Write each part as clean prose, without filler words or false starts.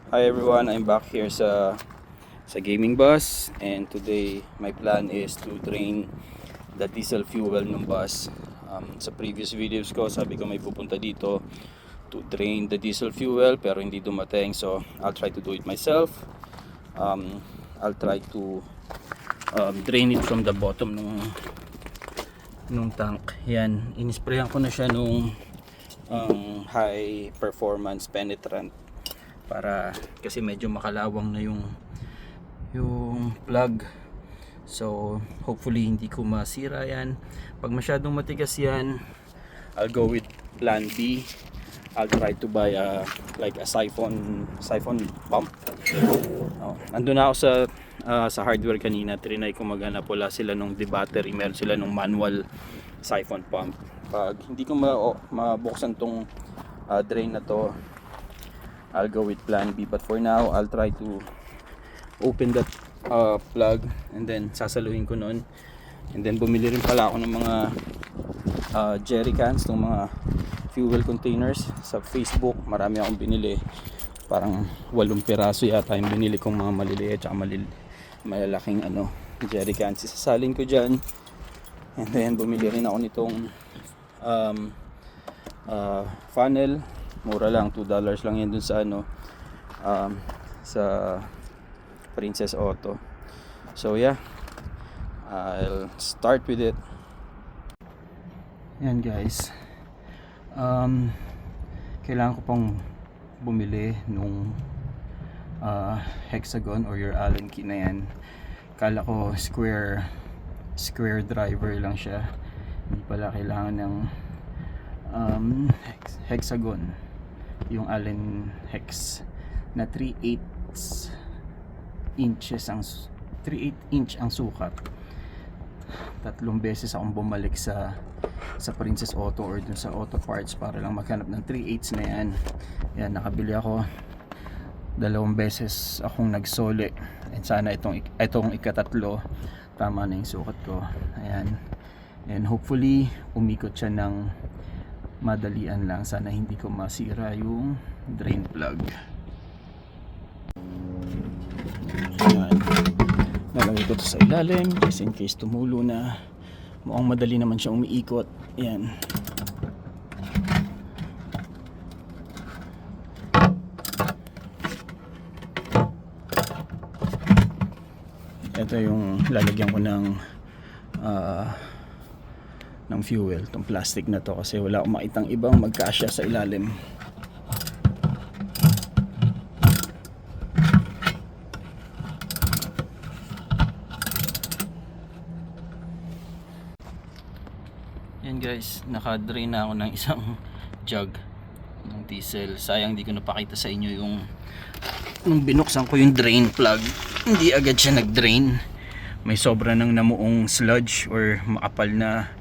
Hi everyone, I'm back here sa gaming bus, and today my plan is to drain the diesel fuel ng bus. Sa previous videos ko sabi ko may pupunta dito to drain the diesel fuel pero hindi dumating, so I'll try to do it myself. I'll try to drain it from the bottom nung tank. Yan, inisprayan ko na siya nung high performance penetrant para kasi medyo makalawang na yung plug, so hopefully hindi ko masira yan. Pag masyadong matigas yan, I'll go with plan B. I'll try to buy like a siphon pump. Andun na ako sa hardware kanina, trinay ko maghanap, wala sila nung de-battery, meron sila nung manual siphon pump. Pag hindi ko mabuksan tong drain na to, I'll go with plan B, but for now I'll try to open that plug and then sasaluhin ko nun. And then bumili rin pala ako ng mga jerry cans, ng mga fuel containers sa Facebook. Marami akong binili, parang 8 piraso yata yung binili kong mga maliliit at malalaking jerry cans. Isasalin ko dyan. And then bumili rin ako nitong funnel. Mura lang, $2 lang yan dun sa sa Princess Auto. So yeah, I'll start with it. Yan guys, kailangan ko pang bumili nung hexagon or your Allen key na yan. Kala ko square driver lang siya, hindi pala kailangan ng hexagon, yung Allen hex na 3/8 inch ang sukat. 3 beses akong bumalik sa Princess Auto or dun sa auto parts para lang maghanap ng 3/8 na yan. Yan, nakabili ako 2 beses akong nagsole, and sana itong ikatatlo tama na yung sukat ko. Ayan, and hopefully umikot siya ng madalian lang, sana hindi ko masira yung drain plug. Ayan, nalagay ko ito sa ilalim just in case tumulo na. Mukhang madali naman siya umiikot. Ayan, ito yung lalagyan ko ng fuel, itong plastic na to, kasi wala akong makitang ibang magkasya sa ilalim. Yan guys, naka-drain na ako ng isang jug ng diesel. Sayang di ko napakita sa inyo yung nung binuksan ko yung drain plug, hindi agad siya nag-drain. May sobra ng namuong sludge or makapal na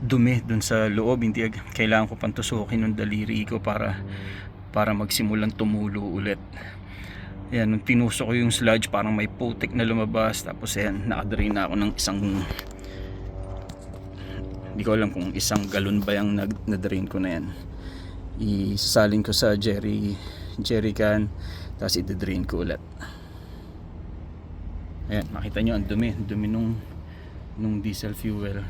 dumi dun sa loob. Hindi kailangan ko pang tusukin ng daliri ko para magsimulang tumulo ulit. Ayan, nung tinusok ko yung sludge, parang may putik na lumabas. Tapos ayan, nakadrain na ako ng hindi ko alam kung 1 galon ba yung na-drain ko na yan. Isasalin ko sa jerry can, tapos i-drain ko ulit. Ayan, makita nyo ang dumi nung diesel fuel.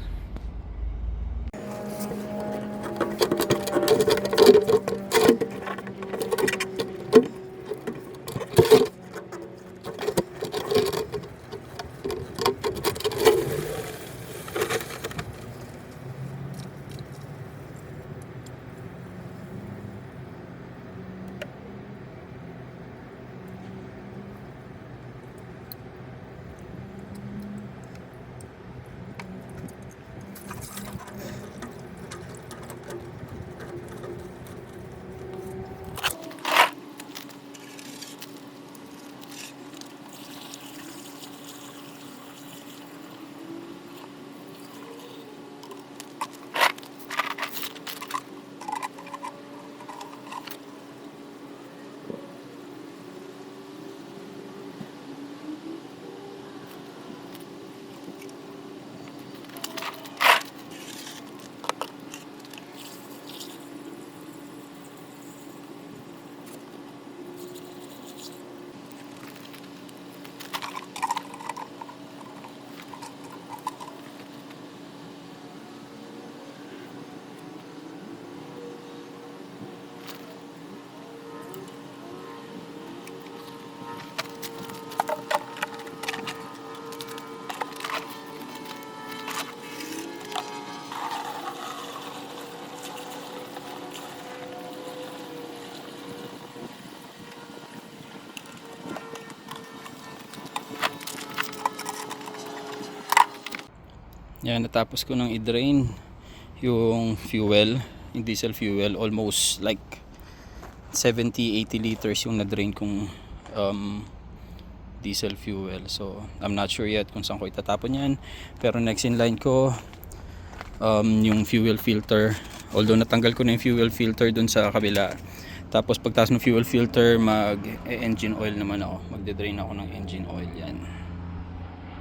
Yan, natapos ko nang i-drain yung fuel, yung diesel fuel. Almost like 70-80 liters yung na-drain kong diesel fuel. So I'm not sure yet kung saan ko itatapon yan. Pero next in line ko yung fuel filter. Although natanggal ko na yung fuel filter dun sa kabila. Tapos pagtaas ng fuel filter, mag-engine oil naman ako. Magde-drain ako ng engine oil yan.